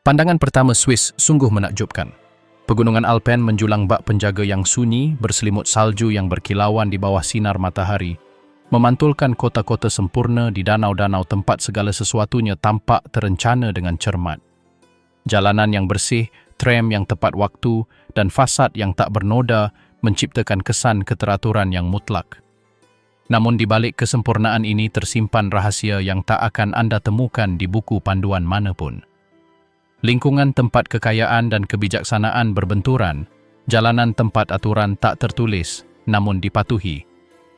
Pandangan pertama Swiss sungguh menakjubkan. Pegunungan Alpen menjulang bak penjaga yang sunyi, berselimut salju yang berkilauan di bawah sinar matahari, memantulkan kota-kota sempurna di danau-danau tempat segala sesuatunya tampak terencana dengan cermat. Jalanan yang bersih, tram yang tepat waktu, dan fasad yang tak bernoda menciptakan kesan keteraturan yang mutlak. Namun di balik kesempurnaan ini tersimpan rahasia yang tak akan Anda temukan di buku panduan manapun. Lingkungan tempat kekayaan dan kebijaksanaan berbenturan, jalanan tempat aturan tak tertulis namun dipatuhi,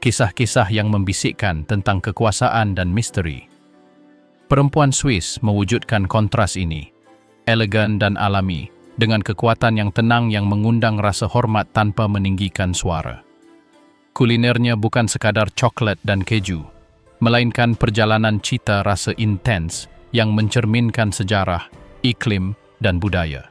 kisah-kisah yang membisikkan tentang kekuasaan dan misteri. Perempuan Swiss mewujudkan kontras ini, elegan dan alami, dengan kekuatan yang tenang yang mengundang rasa hormat tanpa meninggikan suara. Kulinernya bukan sekadar coklat dan keju, melainkan perjalanan cita rasa intens yang mencerminkan sejarah, iklim, dan budaya.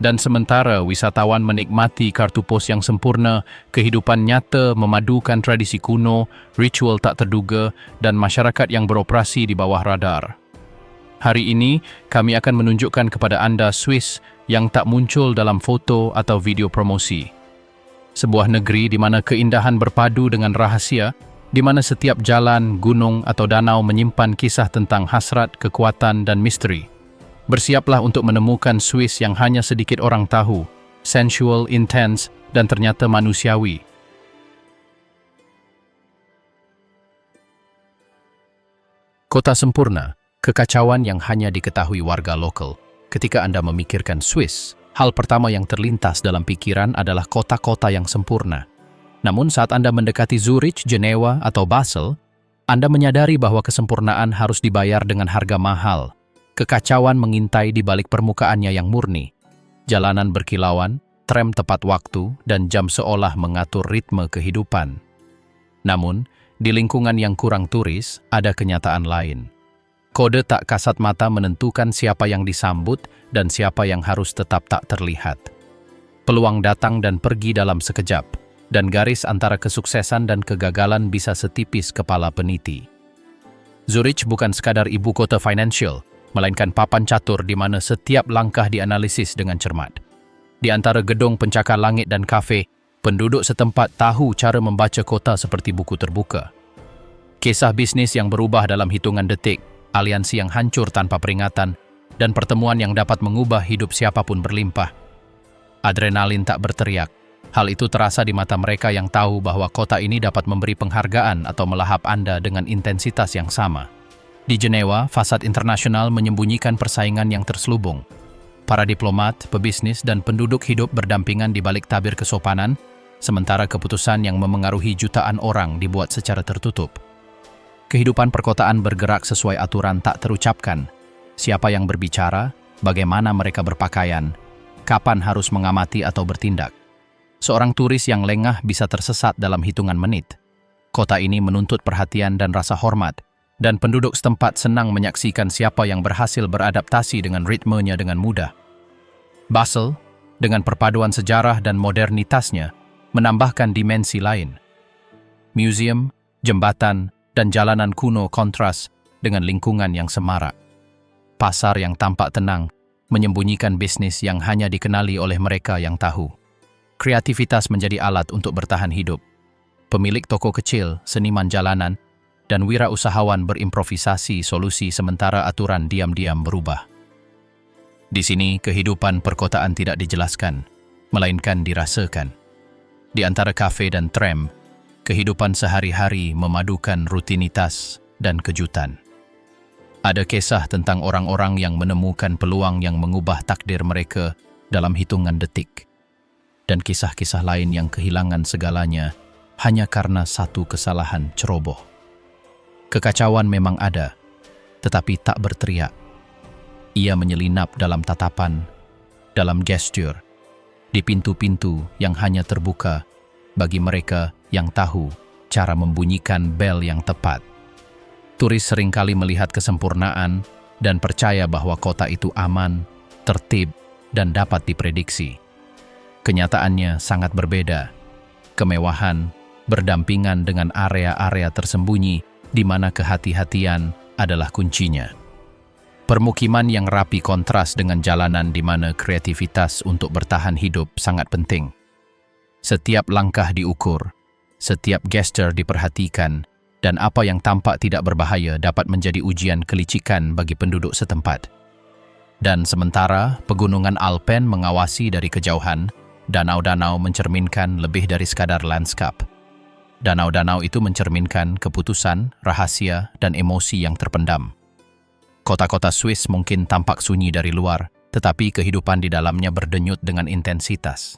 Dan sementara wisatawan menikmati kartu pos yang sempurna, kehidupan nyata memadukan tradisi kuno, ritual tak terduga, dan masyarakat yang beroperasi di bawah radar. Hari ini, kami akan menunjukkan kepada Anda Swiss yang tak muncul dalam foto atau video promosi. Sebuah negeri di mana keindahan berpadu dengan rahasia, di mana setiap jalan, gunung, atau danau menyimpan kisah tentang hasrat, kekuatan, dan misteri. Bersiaplah untuk menemukan Swiss yang hanya sedikit orang tahu, sensual, intense, dan ternyata manusiawi. Kota sempurna, kekacauan yang hanya diketahui warga lokal. Ketika Anda memikirkan Swiss, hal pertama yang terlintas dalam pikiran adalah kota-kota yang sempurna. Namun saat Anda mendekati Zurich, Jenewa, atau Basel, Anda menyadari bahwa kesempurnaan harus dibayar dengan harga mahal. Kekacauan mengintai di balik permukaannya yang murni. Jalanan berkilauan, tram tepat waktu, dan jam seolah mengatur ritme kehidupan. Namun, di lingkungan yang kurang turis, ada kenyataan lain. Kode tak kasat mata menentukan siapa yang disambut dan siapa yang harus tetap tak terlihat. Peluang datang dan pergi dalam sekejap, dan garis antara kesuksesan dan kegagalan bisa setipis kepala peniti. Zurich bukan sekadar ibu kota financial, melainkan papan catur di mana setiap langkah dianalisis dengan cermat. Di antara gedung pencakar langit dan kafe, penduduk setempat tahu cara membaca kota seperti buku terbuka. Kisah bisnis yang berubah dalam hitungan detik, aliansi yang hancur tanpa peringatan, dan pertemuan yang dapat mengubah hidup siapapun berlimpah. Adrenalin tak berteriak. Hal itu terasa di mata mereka yang tahu bahwa kota ini dapat memberi penghargaan atau melahap Anda dengan intensitas yang sama. Di Jenewa, fasad internasional menyembunyikan persaingan yang terselubung. Para diplomat, pebisnis, dan penduduk hidup berdampingan di balik tabir kesopanan, sementara keputusan yang memengaruhi jutaan orang dibuat secara tertutup. Kehidupan perkotaan bergerak sesuai aturan tak terucapkan. Siapa yang berbicara, bagaimana mereka berpakaian, kapan harus mengamati atau bertindak. Seorang turis yang lengah bisa tersesat dalam hitungan menit. Kota ini menuntut perhatian dan rasa hormat, dan penduduk setempat senang menyaksikan siapa yang berhasil beradaptasi dengan ritmenya dengan mudah. Basel, dengan perpaduan sejarah dan modernitasnya, menambahkan dimensi lain. Museum, jembatan, dan jalanan kuno kontras dengan lingkungan yang semarak. Pasar yang tampak tenang, menyembunyikan bisnis yang hanya dikenali oleh mereka yang tahu. Kreativitas menjadi alat untuk bertahan hidup. Pemilik toko kecil, seniman jalanan, dan wirausahawan berimprovisasi solusi sementara aturan diam-diam berubah. Di sini, kehidupan perkotaan tidak dijelaskan, melainkan dirasakan. Di antara kafe dan tram, kehidupan sehari-hari memadukan rutinitas dan kejutan. Ada kisah tentang orang-orang yang menemukan peluang yang mengubah takdir mereka dalam hitungan detik. Dan kisah-kisah lain yang kehilangan segalanya hanya karena satu kesalahan ceroboh. Kekacauan memang ada, tetapi tak berteriak. Ia menyelinap dalam tatapan, dalam gestur, di pintu-pintu yang hanya terbuka bagi mereka yang tahu cara membunyikan bel yang tepat. Turis seringkali melihat kesempurnaan dan percaya bahwa kota itu aman, tertib, dan dapat diprediksi. Kenyataannya sangat berbeda. Kemewahan berdampingan dengan area-area tersembunyi di mana kehati-hatian adalah kuncinya. Permukiman yang rapi kontras dengan jalanan di mana kreativitas untuk bertahan hidup sangat penting. Setiap langkah diukur, setiap gestur diperhatikan, dan apa yang tampak tidak berbahaya dapat menjadi ujian kelicikan bagi penduduk setempat. Dan sementara pegunungan Alpen mengawasi dari kejauhan, danau-danau mencerminkan lebih dari sekadar lanskap. Danau-danau itu mencerminkan keputusan, rahasia, dan emosi yang terpendam. Kota-kota Swiss mungkin tampak sunyi dari luar, tetapi kehidupan di dalamnya berdenyut dengan intensitas.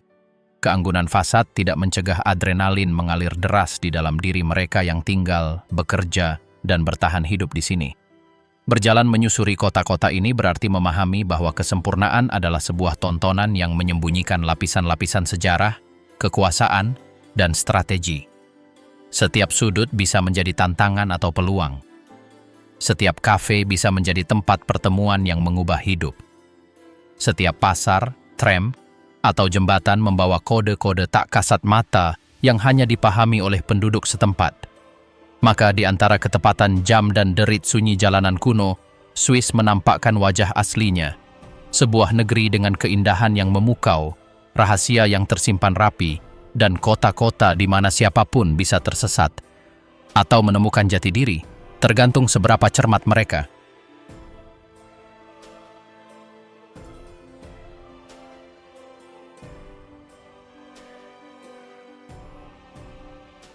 Keanggunan fasad tidak mencegah adrenalin mengalir deras di dalam diri mereka yang tinggal, bekerja, dan bertahan hidup di sini. Berjalan menyusuri kota-kota ini berarti memahami bahwa kesempurnaan adalah sebuah tontonan yang menyembunyikan lapisan-lapisan sejarah, kekuasaan, dan strategi. Setiap sudut bisa menjadi tantangan atau peluang. Setiap kafe bisa menjadi tempat pertemuan yang mengubah hidup. Setiap pasar, tram, atau jembatan membawa kode-kode tak kasat mata yang hanya dipahami oleh penduduk setempat. Maka di antara ketepatan jam dan derit sunyi jalanan kuno, Swiss menampakkan wajah aslinya. Sebuah negeri dengan keindahan yang memukau, rahasia yang tersimpan rapi, dan kota-kota di mana siapapun bisa tersesat atau menemukan jati diri, tergantung seberapa cermat mereka.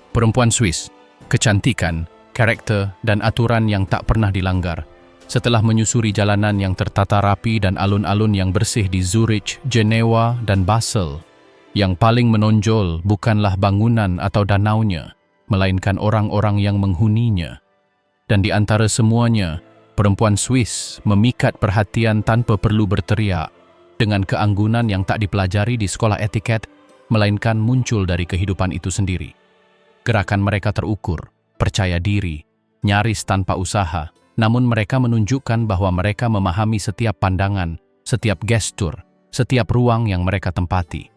Perempuan Swiss, kecantikan, karakter, dan aturan yang tak pernah dilanggar. Setelah menyusuri jalanan yang tertata rapi dan alun-alun yang bersih di Zurich, Jenewa, dan Basel, yang paling menonjol bukanlah bangunan atau danaunya, melainkan orang-orang yang menghuninya. Dan di antara semuanya, perempuan Swiss memikat perhatian tanpa perlu berteriak, dengan keanggunan yang tak dipelajari di sekolah etiket, melainkan muncul dari kehidupan itu sendiri. Gerakan mereka terukur, percaya diri, nyaris tanpa usaha, namun mereka menunjukkan bahwa mereka memahami setiap pandangan, setiap gestur, setiap ruang yang mereka tempati.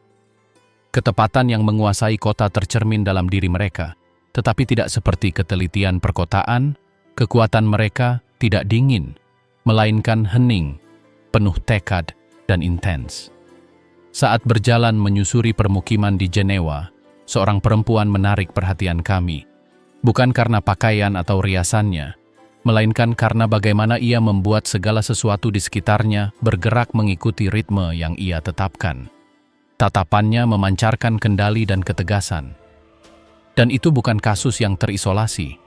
Ketepatan yang menguasai kota tercermin dalam diri mereka, tetapi tidak seperti ketelitian perkotaan. Kekuatan mereka tidak dingin, melainkan hening, penuh tekad dan intens. Saat berjalan menyusuri permukiman di Jenewa, seorang perempuan menarik perhatian kami, bukan karena pakaian atau riasannya, melainkan karena bagaimana ia membuat segala sesuatu di sekitarnya bergerak mengikuti ritme yang ia tetapkan. Tatapannya memancarkan kendali dan ketegasan. Dan itu bukan kasus yang terisolasi.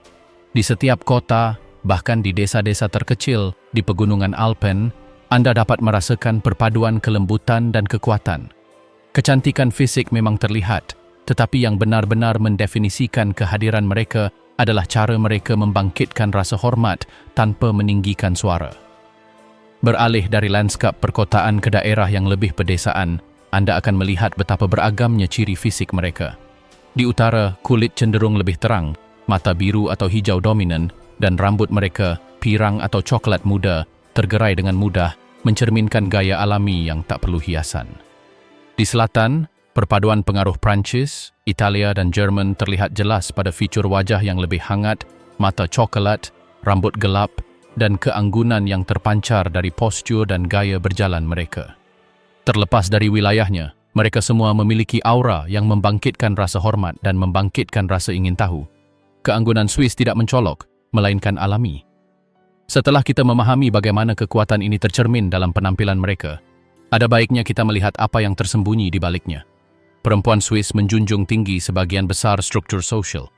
Di setiap kota, bahkan di desa-desa terkecil di pegunungan Alpen, Anda dapat merasakan perpaduan kelembutan dan kekuatan. Kecantikan fisik memang terlihat, tetapi yang benar-benar mendefinisikan kehadiran mereka adalah cara mereka membangkitkan rasa hormat tanpa meninggikan suara. Beralih dari lanskap perkotaan ke daerah yang lebih pedesaan, Anda akan melihat betapa beragamnya ciri fisik mereka. Di utara, kulit cenderung lebih terang, mata biru atau hijau dominan, dan rambut mereka, pirang atau coklat muda, tergerai dengan mudah, mencerminkan gaya alami yang tak perlu hiasan. Di selatan, perpaduan pengaruh Prancis, Italia, dan Jerman terlihat jelas pada fitur wajah yang lebih hangat, mata coklat, rambut gelap, dan keanggunan yang terpancar dari postur dan gaya berjalan mereka. Terlepas dari wilayahnya, mereka semua memiliki aura yang membangkitkan rasa hormat dan membangkitkan rasa ingin tahu. Keanggunan Swiss tidak mencolok, melainkan alami. Setelah kita memahami bagaimana kekuatan ini tercermin dalam penampilan mereka, ada baiknya kita melihat apa yang tersembunyi di baliknya. Perempuan Swiss menjunjung tinggi sebagian besar struktur sosial.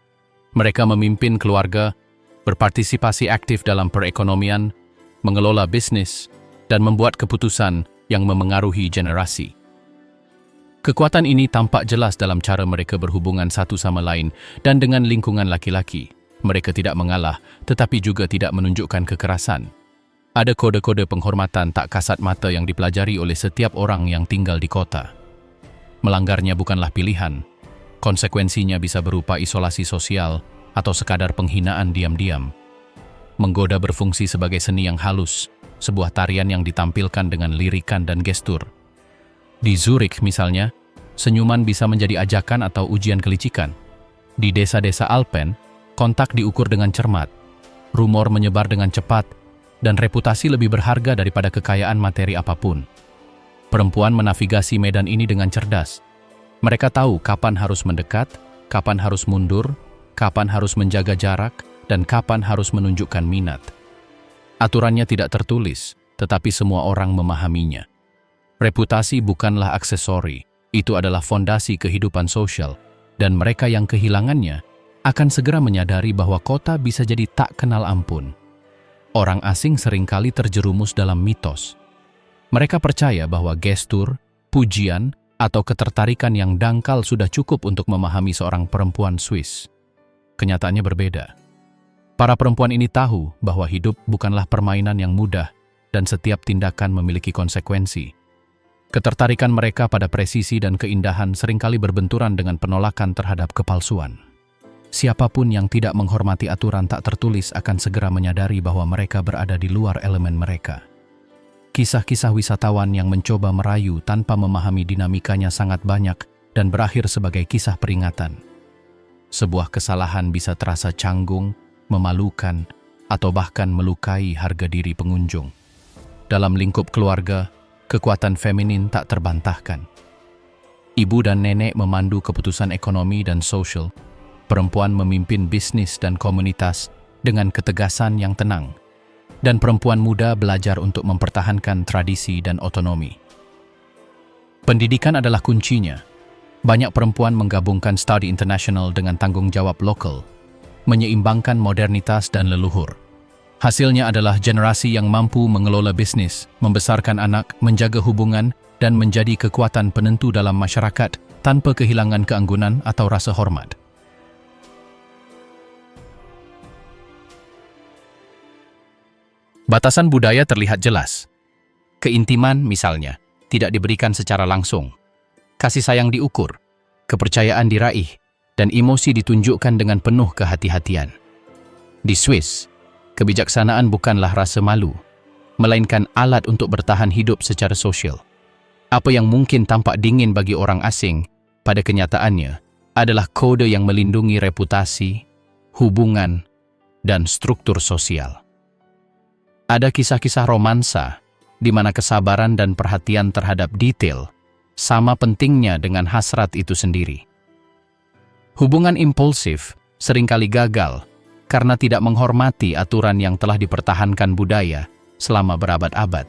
Mereka memimpin keluarga, berpartisipasi aktif dalam perekonomian, mengelola bisnis, dan membuat keputusan yang memengaruhi generasi. Kekuatan ini tampak jelas dalam cara mereka berhubungan satu sama lain dan dengan lingkungan laki-laki. Mereka tidak mengalah, tetapi juga tidak menunjukkan kekerasan. Ada kode-kode penghormatan tak kasat mata yang dipelajari oleh setiap orang yang tinggal di kota. Melanggarnya bukanlah pilihan. Konsekuensinya bisa berupa isolasi sosial atau sekadar penghinaan diam-diam. Menggoda berfungsi sebagai seni yang halus, sebuah tarian yang ditampilkan dengan lirikan dan gestur. Di Zurich misalnya, senyuman bisa menjadi ajakan atau ujian kelicikan. Di desa-desa Alpen, kontak diukur dengan cermat. Rumor menyebar dengan cepat, dan reputasi lebih berharga daripada kekayaan materi apapun. Perempuan menavigasi medan ini dengan cerdas. Mereka tahu kapan harus mendekat, kapan harus mundur, kapan harus menjaga jarak, dan kapan harus menunjukkan minat. Aturannya tidak tertulis, tetapi semua orang memahaminya. Reputasi bukanlah aksesori, itu adalah fondasi kehidupan sosial, dan mereka yang kehilangannya akan segera menyadari bahwa kota bisa jadi tak kenal ampun. Orang asing seringkali terjerumus dalam mitos. Mereka percaya bahwa gestur, pujian, atau ketertarikan yang dangkal sudah cukup untuk memahami seorang perempuan Swiss. Kenyataannya berbeda. Para perempuan ini tahu bahwa hidup bukanlah permainan yang mudah dan setiap tindakan memiliki konsekuensi. Ketertarikan mereka pada presisi dan keindahan seringkali berbenturan dengan penolakan terhadap kepalsuan. Siapapun yang tidak menghormati aturan tak tertulis akan segera menyadari bahwa mereka berada di luar elemen mereka. Kisah-kisah wisatawan yang mencoba merayu tanpa memahami dinamikanya sangat banyak dan berakhir sebagai kisah peringatan. Sebuah kesalahan bisa terasa canggung, memalukan, atau bahkan melukai harga diri pengunjung. Dalam lingkup keluarga, kekuatan feminin tak terbantahkan. Ibu dan nenek memandu keputusan ekonomi dan sosial. Perempuan memimpin bisnis dan komunitas dengan ketegasan yang tenang. Dan perempuan muda belajar untuk mempertahankan tradisi dan otonomi. Pendidikan adalah kuncinya. Banyak perempuan menggabungkan studi internasional dengan tanggung jawab lokal, menyeimbangkan modernitas dan leluhur. Hasilnya adalah generasi yang mampu mengelola bisnis, membesarkan anak, menjaga hubungan, dan menjadi kekuatan penentu dalam masyarakat tanpa kehilangan keanggunan atau rasa hormat. Batasan budaya terlihat jelas. Keintiman, misalnya, tidak diberikan secara langsung. Kasih sayang diukur, kepercayaan diraih, dan emosi ditunjukkan dengan penuh kehati-hatian. Di Swiss, kebijaksanaan bukanlah rasa malu, melainkan alat untuk bertahan hidup secara sosial. Apa yang mungkin tampak dingin bagi orang asing, pada kenyataannya, adalah kode yang melindungi reputasi, hubungan, dan struktur sosial. Ada kisah-kisah romansa, di mana kesabaran dan perhatian terhadap detail sama pentingnya dengan hasrat itu sendiri. Hubungan impulsif seringkali gagal karena tidak menghormati aturan yang telah dipertahankan budaya selama berabad-abad.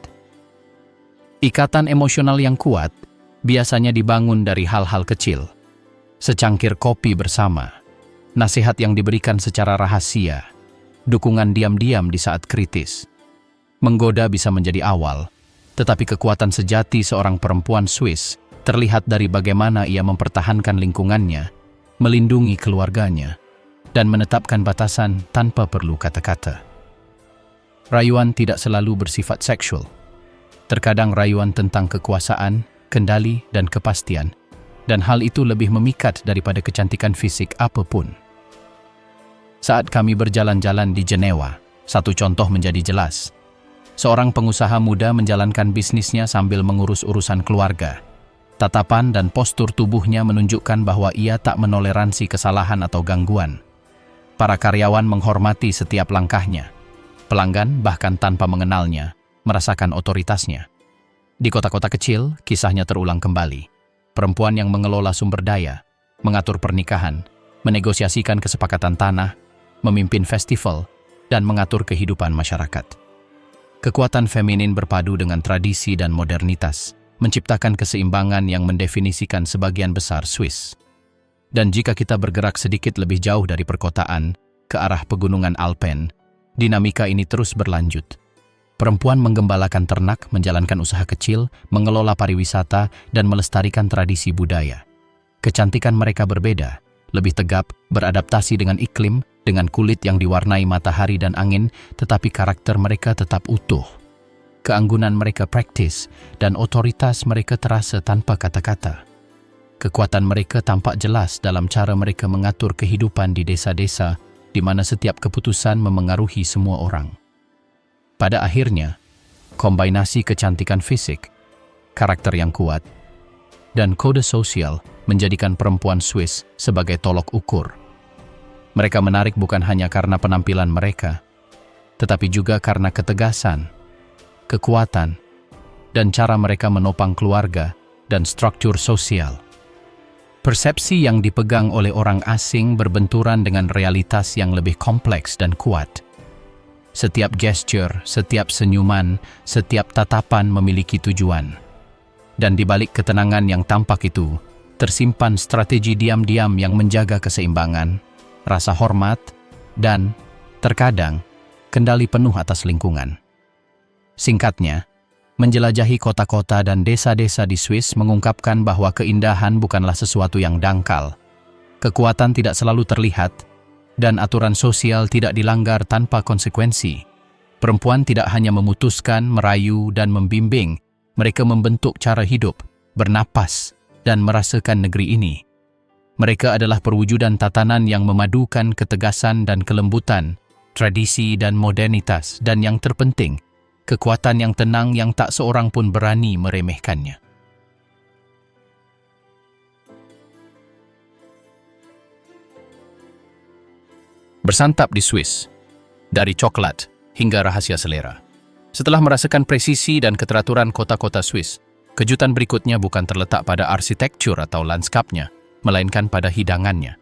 Ikatan emosional yang kuat biasanya dibangun dari hal-hal kecil, secangkir kopi bersama, nasihat yang diberikan secara rahasia, dukungan diam-diam di saat kritis. Menggoda bisa menjadi awal, tetapi kekuatan sejati seorang perempuan Swiss terlihat dari bagaimana ia mempertahankan lingkungannya, melindungi keluarganya, dan menetapkan batasan tanpa perlu kata-kata. Rayuan tidak selalu bersifat seksual. Terkadang rayuan tentang kekuasaan, kendali, dan kepastian, dan hal itu lebih memikat daripada kecantikan fisik apapun. Saat kami berjalan-jalan di Jenewa, satu contoh menjadi jelas. Seorang pengusaha muda menjalankan bisnisnya sambil mengurus urusan keluarga. Tatapan dan postur tubuhnya menunjukkan bahwa ia tak menoleransi kesalahan atau gangguan. Para karyawan menghormati setiap langkahnya. Pelanggan, bahkan tanpa mengenalnya, merasakan otoritasnya. Di kota-kota kecil, kisahnya terulang kembali. Perempuan yang mengelola sumber daya, mengatur pernikahan, menegosiasikan kesepakatan tanah, memimpin festival, dan mengatur kehidupan masyarakat. Kekuatan feminin berpadu dengan tradisi dan modernitas, menciptakan keseimbangan yang mendefinisikan sebagian besar Swiss. Dan jika kita bergerak sedikit lebih jauh dari perkotaan, ke arah pegunungan Alpen, dinamika ini terus berlanjut. Perempuan menggembalakan ternak, menjalankan usaha kecil, mengelola pariwisata, dan melestarikan tradisi budaya. Kecantikan mereka berbeda, lebih tegap, beradaptasi dengan iklim, dengan kulit yang diwarnai matahari dan angin, tetapi karakter mereka tetap utuh. Keanggunan mereka praktis, dan otoritas mereka terasa tanpa kata-kata. Kekuatan mereka tampak jelas dalam cara mereka mengatur kehidupan di desa-desa, di mana setiap keputusan memengaruhi semua orang. Pada akhirnya, kombinasi kecantikan fisik, karakter yang kuat, dan kode sosial menjadikan perempuan Swiss sebagai tolok ukur. Mereka menarik bukan hanya karena penampilan mereka, tetapi juga karena ketegasan, kekuatan, dan cara mereka menopang keluarga dan struktur sosial. Persepsi yang dipegang oleh orang asing berbenturan dengan realitas yang lebih kompleks dan kuat. Setiap gesture, setiap senyuman, setiap tatapan memiliki tujuan. Dan di balik ketenangan yang tampak itu, tersimpan strategi diam-diam yang menjaga keseimbangan, rasa hormat, dan, terkadang, kendali penuh atas lingkungan. Singkatnya, menjelajahi kota-kota dan desa-desa di Swiss mengungkapkan bahwa keindahan bukanlah sesuatu yang dangkal. Kekuatan tidak selalu terlihat, dan aturan sosial tidak dilanggar tanpa konsekuensi. Perempuan tidak hanya memutuskan, merayu, dan membimbing, mereka membentuk cara hidup, bernapas, dan merasakan negeri ini. Mereka adalah perwujudan tatanan yang memadukan ketegasan dan kelembutan, tradisi dan modernitas, dan yang terpenting, kekuatan yang tenang yang tak seorang pun berani meremehkannya. Bersantap di Swiss, dari coklat hingga rahasia selera. Setelah merasakan presisi dan keteraturan kota-kota Swiss, kejutan berikutnya bukan terletak pada arsitektur atau landskapnya, melainkan pada hidangannya.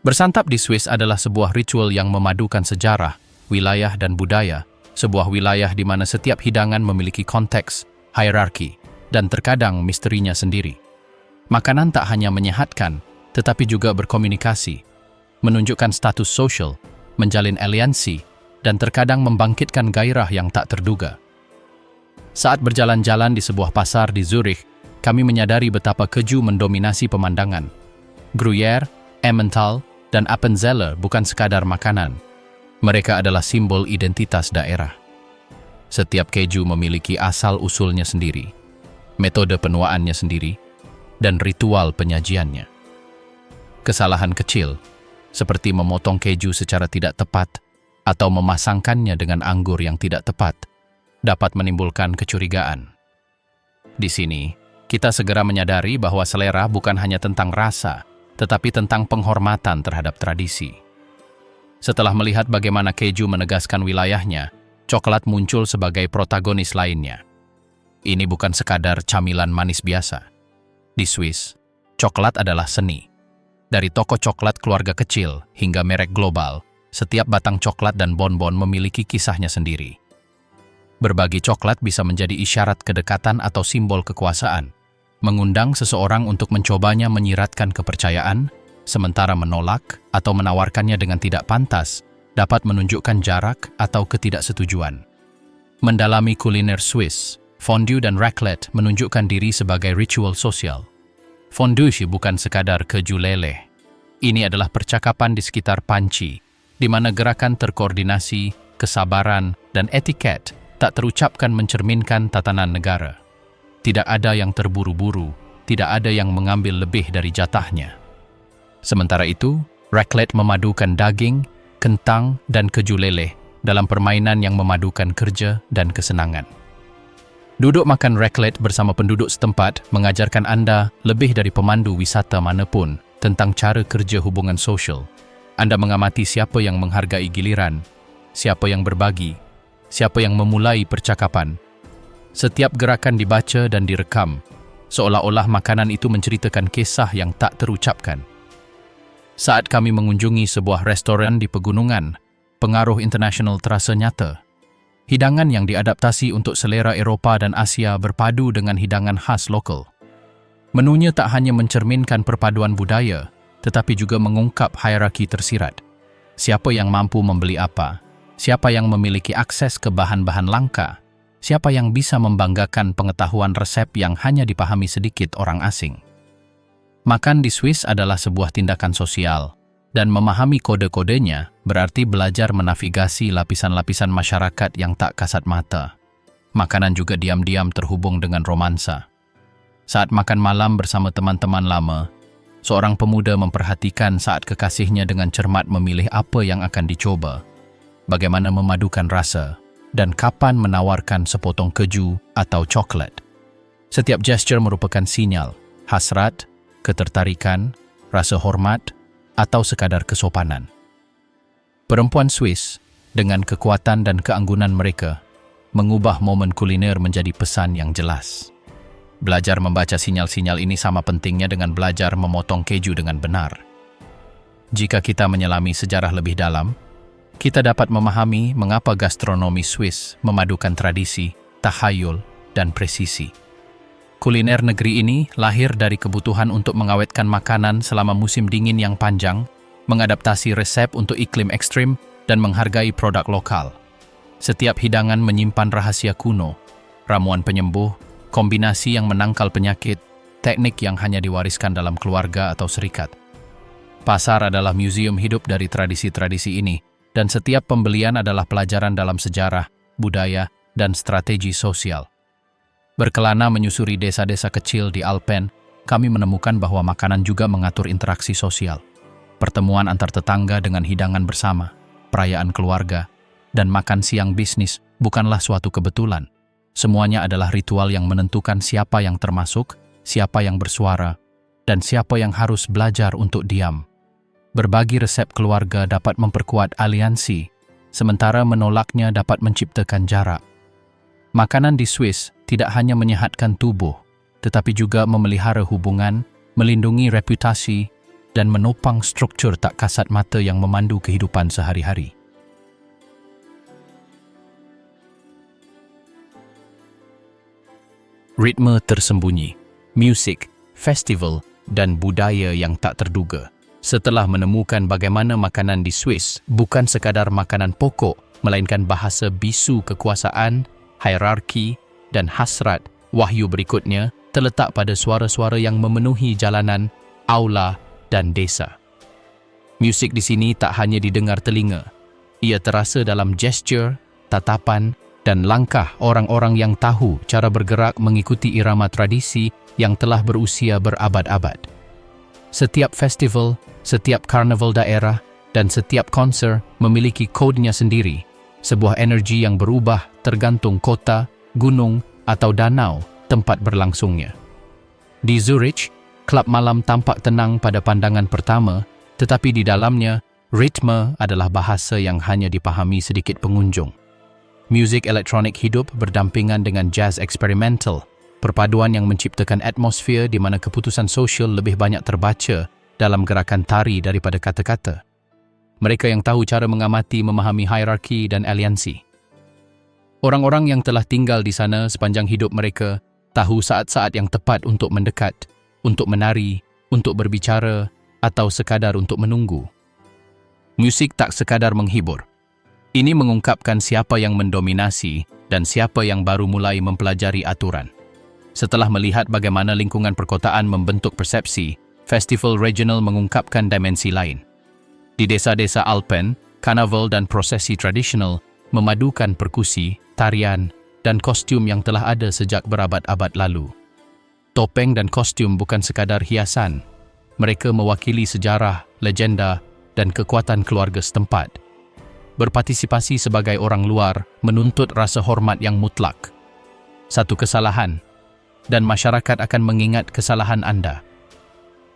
Bersantap di Swiss adalah sebuah ritual yang memadukan sejarah, wilayah dan budaya, sebuah wilayah di mana setiap hidangan memiliki konteks, hierarki, dan terkadang misterinya sendiri. Makanan tak hanya menyehatkan, tetapi juga berkomunikasi, menunjukkan status sosial, menjalin aliansi, dan terkadang membangkitkan gairah yang tak terduga. Saat berjalan-jalan di sebuah pasar di Zurich, kami menyadari betapa keju mendominasi pemandangan. Gruyère, Emmental, dan Appenzeller bukan sekadar makanan. Mereka adalah simbol identitas daerah. Setiap keju memiliki asal-usulnya sendiri, metode penuaannya sendiri, dan ritual penyajiannya. Kesalahan kecil, seperti memotong keju secara tidak tepat atau memasangkannya dengan anggur yang tidak tepat, dapat menimbulkan kecurigaan. Di sini, kita segera menyadari bahwa selera bukan hanya tentang rasa, tetapi tentang penghormatan terhadap tradisi. Setelah melihat bagaimana keju menegaskan wilayahnya, coklat muncul sebagai protagonis lainnya. Ini bukan sekadar camilan manis biasa. Di Swiss, coklat adalah seni. Dari toko coklat keluarga kecil hingga merek global, setiap batang coklat dan bonbon memiliki kisahnya sendiri. Berbagi coklat bisa menjadi isyarat kedekatan atau simbol kekuasaan. Mengundang seseorang untuk mencobanya menyiratkan kepercayaan, sementara menolak atau menawarkannya dengan tidak pantas dapat menunjukkan jarak atau ketidaksetujuan. Mendalami kuliner Swiss, fondue dan raclette menunjukkan diri sebagai ritual sosial. Fondue bukan sekadar keju leleh. Ini adalah percakapan di sekitar panci, di mana gerakan terkoordinasi, kesabaran, dan etiket tak terucapkan mencerminkan tatanan negara. Tidak ada yang terburu-buru, tidak ada yang mengambil lebih dari jatahnya. Sementara itu, raclette memadukan daging, kentang, dan keju leleh dalam permainan yang memadukan kerja dan kesenangan. Duduk makan raclette bersama penduduk setempat mengajarkan Anda lebih dari pemandu wisata manapun tentang cara kerja hubungan sosial. Anda mengamati siapa yang menghargai giliran, siapa yang berbagi, siapa yang memulai percakapan. Setiap gerakan dibaca dan direkam, seolah-olah makanan itu menceritakan kisah yang tak terucapkan. Saat kami mengunjungi sebuah restoran di pegunungan, pengaruh internasional terasa nyata. Hidangan yang diadaptasi untuk selera Eropah dan Asia berpadu dengan hidangan khas lokal. Menunya tak hanya mencerminkan perpaduan budaya, tetapi juga mengungkap hierarki tersirat. Siapa yang mampu membeli apa? Siapa yang memiliki akses ke bahan-bahan langka? Siapa yang bisa membanggakan pengetahuan resep yang hanya dipahami sedikit orang asing? Makan di Swiss adalah sebuah tindakan sosial, dan memahami kode-kodenya berarti belajar menavigasi lapisan-lapisan masyarakat yang tak kasat mata. Makanan juga diam-diam terhubung dengan romansa. Saat makan malam bersama teman-teman lama, seorang pemuda memperhatikan saat kekasihnya dengan cermat memilih apa yang akan dicoba, bagaimana memadukan rasa, dan kapan menawarkan sepotong keju atau coklat. Setiap gesture merupakan sinyal, hasrat, ketertarikan, rasa hormat, atau sekadar kesopanan. Perempuan Swiss, dengan kekuatan dan keanggunan mereka, mengubah momen kuliner menjadi pesan yang jelas. Belajar membaca sinyal-sinyal ini sama pentingnya dengan belajar memotong keju dengan benar. Jika kita menyelami sejarah lebih dalam, kita dapat memahami mengapa gastronomi Swiss memadukan tradisi, tahayul, dan presisi. Kuliner negeri ini lahir dari kebutuhan untuk mengawetkan makanan selama musim dingin yang panjang, mengadaptasi resep untuk iklim ekstrim, dan menghargai produk lokal. Setiap hidangan menyimpan rahasia kuno, ramuan penyembuh, kombinasi yang menangkal penyakit, teknik yang hanya diwariskan dalam keluarga atau serikat. Pasar adalah museum hidup dari tradisi-tradisi ini, dan setiap pembelian adalah pelajaran dalam sejarah, budaya, dan strategi sosial. Berkelana menyusuri desa-desa kecil di Alpen, kami menemukan bahwa makanan juga mengatur interaksi sosial. Pertemuan antar tetangga dengan hidangan bersama, perayaan keluarga, dan makan siang bisnis bukanlah suatu kebetulan. Semuanya adalah ritual yang menentukan siapa yang termasuk, siapa yang bersuara, dan siapa yang harus belajar untuk diam. Berbagi resep keluarga dapat memperkuat aliansi, sementara menolaknya dapat menciptakan jarak. Makanan di Swiss tidak hanya menyehatkan tubuh, tetapi juga memelihara hubungan, melindungi reputasi, dan menopang struktur tak kasat mata yang memandu kehidupan sehari-hari. Ritme tersembunyi, musik, festival, dan budaya yang tak terduga. Setelah menemukan bagaimana makanan di Swiss bukan sekadar makanan pokok, melainkan bahasa bisu kekuasaan, hierarki, dan hasrat, wahyu berikutnya terletak pada suara-suara yang memenuhi jalanan, aula, dan desa. Musik di sini tak hanya didengar telinga, ia terasa dalam gesture, tatapan, dan langkah orang-orang yang tahu cara bergerak mengikuti irama tradisi yang telah berusia berabad-abad. Setiap festival, setiap karnaval daerah, dan setiap konser memiliki kodenya sendiri, sebuah energi yang berubah tergantung kota, gunung, atau danau tempat berlangsungnya. Di Zurich, klub malam tampak tenang pada pandangan pertama, tetapi di dalamnya, ritme adalah bahasa yang hanya dipahami sedikit pengunjung. Musik elektronik hidup berdampingan dengan jazz eksperimental, perpaduan yang menciptakan atmosfer di mana keputusan sosial lebih banyak terbaca dalam gerakan tari daripada kata-kata. Mereka yang tahu cara mengamati memahami hierarki dan aliansi. Orang-orang yang telah tinggal di sana sepanjang hidup mereka tahu saat-saat yang tepat untuk mendekat, untuk menari, untuk berbicara, atau sekadar untuk menunggu. Musik tak sekadar menghibur. Ini mengungkapkan siapa yang mendominasi dan siapa yang baru mulai mempelajari aturan. Setelah melihat bagaimana lingkungan perkotaan membentuk persepsi, festival regional mengungkapkan dimensi lain. Di desa-desa Alpen, karnaval dan prosesi tradisional memadukan perkusi, tarian, dan kostum yang telah ada sejak berabad-abad lalu. Topeng dan kostum bukan sekadar hiasan. Mereka mewakili sejarah, legenda, dan kekuatan keluarga setempat. Berpartisipasi sebagai orang luar menuntut rasa hormat yang mutlak. Satu kesalahan, dan masyarakat akan mengingat kesalahan anda.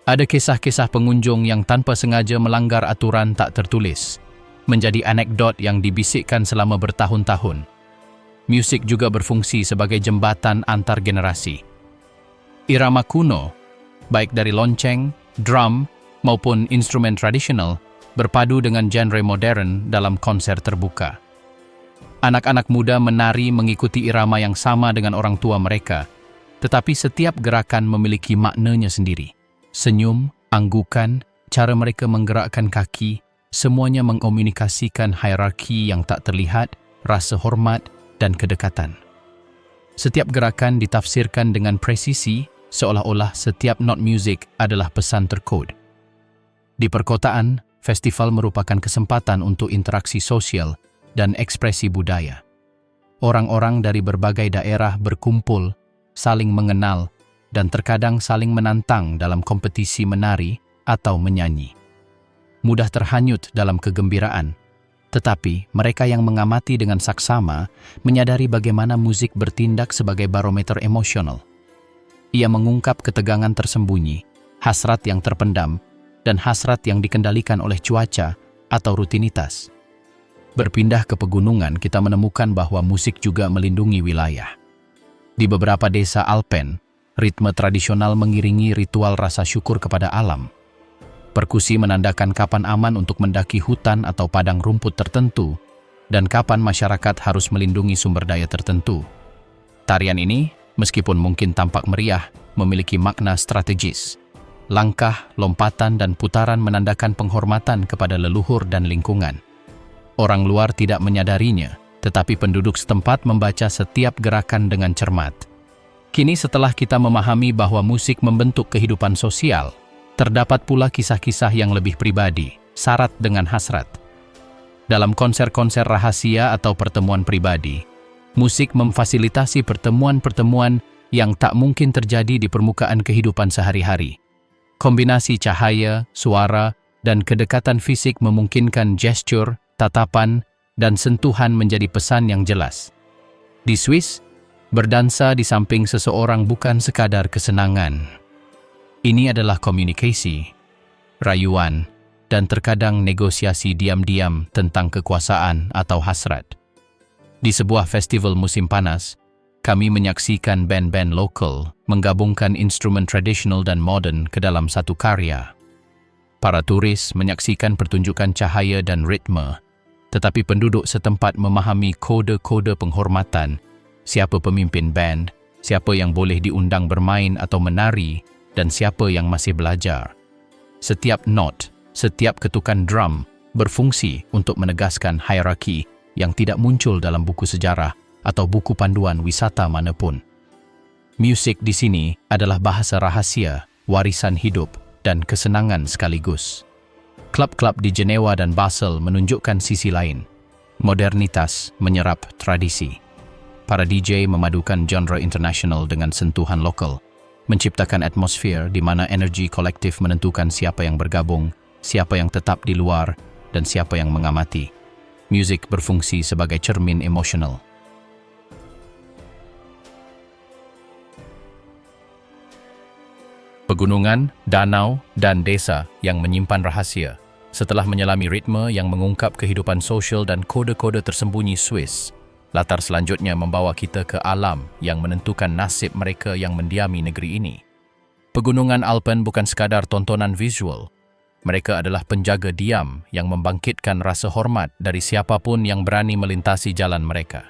Ada kisah-kisah pengunjung yang tanpa sengaja melanggar aturan tak tertulis, menjadi anekdot yang dibisikkan selama bertahun-tahun. Musik juga berfungsi sebagai jembatan antar generasi. Irama kuno, baik dari lonceng, drum, maupun instrumen tradisional, berpadu dengan genre modern dalam konser terbuka. Anak-anak muda menari mengikuti irama yang sama dengan orang tua mereka, tetapi setiap gerakan memiliki maknanya sendiri. Senyum, anggukan, cara mereka menggerakkan kaki, semuanya mengkomunikasikan hierarki yang tak terlihat, rasa hormat, dan kedekatan. Setiap gerakan ditafsirkan dengan presisi, seolah-olah setiap not music adalah pesan terkod. Di perkotaan, festival merupakan kesempatan untuk interaksi sosial dan ekspresi budaya. Orang-orang dari berbagai daerah berkumpul, saling mengenal, dan terkadang saling menantang dalam kompetisi menari atau menyanyi. Mudah terhanyut dalam kegembiraan, tetapi mereka yang mengamati dengan saksama menyadari bagaimana musik bertindak sebagai barometer emosional. Ia mengungkap ketegangan tersembunyi, hasrat yang terpendam, dan hasrat yang dikendalikan oleh cuaca atau rutinitas. berpindah ke pegunungan, kita menemukan bahwa musik juga melindungi wilayah. Di beberapa desa Alpen, ritme tradisional mengiringi ritual rasa syukur kepada alam. Perkusi menandakan kapan aman untuk mendaki hutan atau padang rumput tertentu, dan kapan masyarakat harus melindungi sumber daya tertentu. Tarian ini, meskipun mungkin tampak meriah, memiliki makna strategis. Langkah, lompatan, dan putaran menandakan penghormatan kepada leluhur dan lingkungan. Orang luar tidak menyadarinya, tetapi penduduk setempat membaca setiap gerakan dengan cermat. Kini setelah kita memahami bahwa musik membentuk kehidupan sosial, terdapat pula kisah-kisah yang lebih pribadi, syarat dengan hasrat. Dalam konser-konser rahasia atau pertemuan pribadi, musik memfasilitasi pertemuan-pertemuan yang tak mungkin terjadi di permukaan kehidupan sehari-hari. Kombinasi cahaya, suara, dan kedekatan fisik memungkinkan gestur, tatapan, dan sentuhan menjadi pesan yang jelas. Di Swiss, berdansa di samping seseorang bukan sekadar kesenangan. Ini adalah komunikasi, rayuan, dan terkadang negosiasi diam-diam tentang kekuasaan atau hasrat. Di sebuah festival musim panas, kami menyaksikan band-band lokal menggabungkan instrumen tradisional dan modern ke dalam satu karya. Para turis menyaksikan pertunjukan cahaya dan ritme, tetapi penduduk setempat memahami kode-kode penghormatan, siapa pemimpin band, siapa yang boleh diundang bermain atau menari, dan siapa yang masih belajar. Setiap not, setiap ketukan drum berfungsi untuk menegaskan hierarki yang tidak muncul dalam buku sejarah atau buku panduan wisata manapun. Musik di sini adalah bahasa rahasia, warisan hidup, dan kesenangan sekaligus. Klub-klub di Jenewa dan Basel menunjukkan sisi lain. Modernitas menyerap tradisi. Para DJ memadukan genre internasional dengan sentuhan lokal, menciptakan atmosfer di mana energi kolektif menentukan siapa yang bergabung, siapa yang tetap di luar, dan siapa yang mengamati. Musik berfungsi sebagai cermin emosional. Pegunungan, danau, dan desa yang menyimpan rahasia. Setelah menyelami ritme yang mengungkap kehidupan sosial dan kode-kode tersembunyi Swiss, latar selanjutnya membawa kita ke alam yang menentukan nasib mereka yang mendiami negeri ini. Pegunungan Alpen bukan sekadar tontonan visual. Mereka adalah penjaga diam yang membangkitkan rasa hormat dari siapapun yang berani melintasi jalan mereka.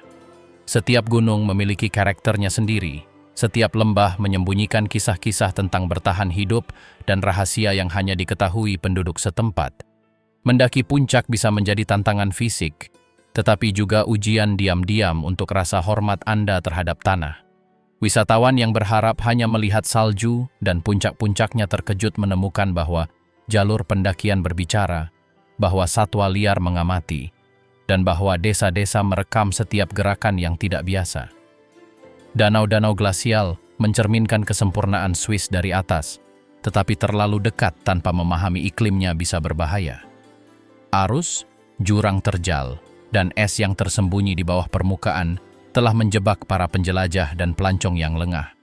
Setiap gunung memiliki karakternya sendiri. Setiap lembah menyembunyikan kisah-kisah tentang bertahan hidup dan rahasia yang hanya diketahui penduduk setempat. Mendaki puncak bisa menjadi tantangan fisik, tetapi juga ujian diam-diam untuk rasa hormat Anda terhadap tanah. Wisatawan yang berharap hanya melihat salju dan puncak-puncaknya terkejut menemukan bahwa jalur pendakian berbicara, bahwa satwa liar mengamati, dan bahwa desa-desa merekam setiap gerakan yang tidak biasa. Danau-danau glasial mencerminkan kesempurnaan Swiss dari atas, tetapi terlalu dekat tanpa memahami iklimnya bisa berbahaya. Arus, jurang terjal, dan es yang tersembunyi di bawah permukaan telah menjebak para penjelajah dan pelancong yang lengah.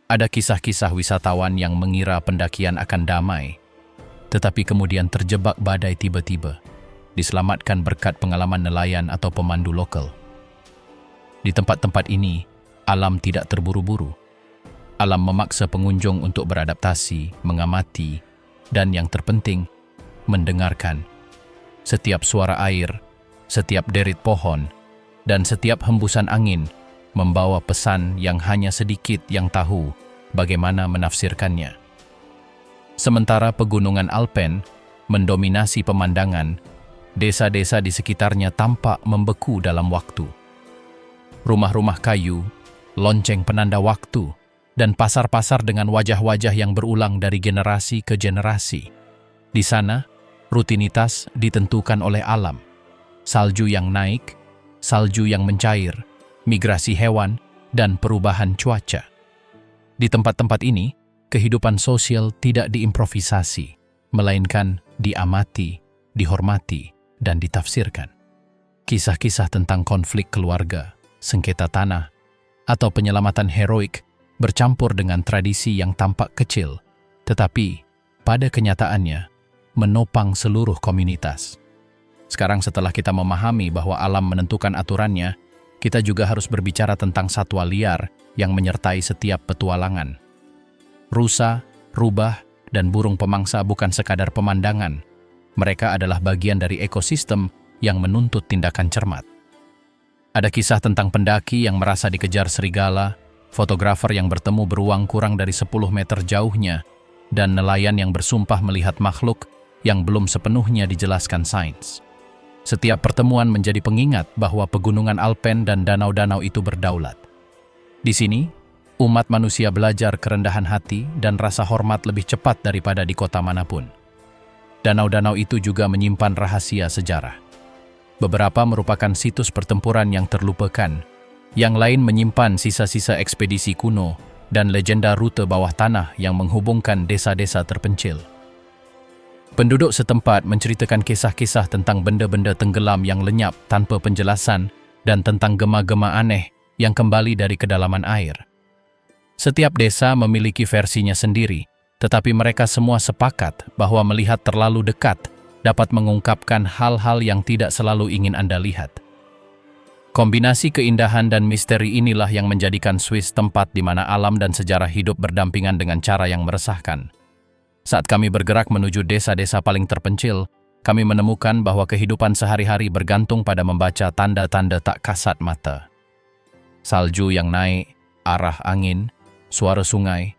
Ada kisah-kisah wisatawan yang mengira pendakian akan damai, tetapi kemudian terjebak badai tiba-tiba, diselamatkan berkat pengalaman nelayan atau pemandu lokal. Di tempat-tempat ini, alam tidak terburu-buru. Alam memaksa pengunjung untuk beradaptasi, mengamati, dan yang terpenting, mendengarkan. Setiap suara air, setiap derit pohon, dan setiap hembusan angin membawa pesan yang hanya sedikit yang tahu bagaimana menafsirkannya. Sementara pegunungan Alpen mendominasi pemandangan, desa-desa di sekitarnya tampak membeku dalam waktu. Rumah-rumah kayu, lonceng penanda waktu, dan pasar-pasar dengan wajah-wajah yang berulang dari generasi ke generasi. Di sana, rutinitas ditentukan oleh alam. Salju yang naik, salju yang mencair, migrasi hewan, dan perubahan cuaca. Di tempat-tempat ini, kehidupan sosial tidak diimprovisasi, melainkan diamati, dihormati, dan ditafsirkan. Kisah-kisah tentang konflik keluarga, sengketa tanah, atau penyelamatan heroik bercampur dengan tradisi yang tampak kecil, tetapi pada kenyataannya menopang seluruh komunitas. Sekarang setelah kita memahami bahwa alam menentukan aturannya, kita juga harus berbicara tentang satwa liar yang menyertai setiap petualangan. Rusa, rubah, dan burung pemangsa bukan sekadar pemandangan. Mereka adalah bagian dari ekosistem yang menuntut tindakan cermat. Ada kisah tentang pendaki yang merasa dikejar serigala, fotografer yang bertemu beruang kurang dari 10 meter jauhnya, dan nelayan yang bersumpah melihat makhluk yang belum sepenuhnya dijelaskan sains. Setiap pertemuan menjadi pengingat bahwa pegunungan Alpen dan danau-danau itu berdaulat. Di sini, umat manusia belajar kerendahan hati dan rasa hormat lebih cepat daripada di kota manapun. Danau-danau itu juga menyimpan rahasia sejarah. Beberapa merupakan situs pertempuran yang terlupakan, yang lain menyimpan sisa-sisa ekspedisi kuno dan legenda rute bawah tanah yang menghubungkan desa-desa terpencil. Penduduk setempat menceritakan kisah-kisah tentang benda-benda tenggelam yang lenyap tanpa penjelasan dan tentang gema-gema aneh yang kembali dari kedalaman air. Setiap desa memiliki versinya sendiri, tetapi mereka semua sepakat bahwa melihat terlalu dekat dapat mengungkapkan hal-hal yang tidak selalu ingin Anda lihat. Kombinasi keindahan dan misteri inilah yang menjadikan Swiss tempat di mana alam dan sejarah hidup berdampingan dengan cara yang meresahkan. Saat kami bergerak menuju desa-desa paling terpencil, kami menemukan bahwa kehidupan sehari-hari bergantung pada membaca tanda-tanda tak kasat mata. Salju yang naik, arah angin, suara sungai,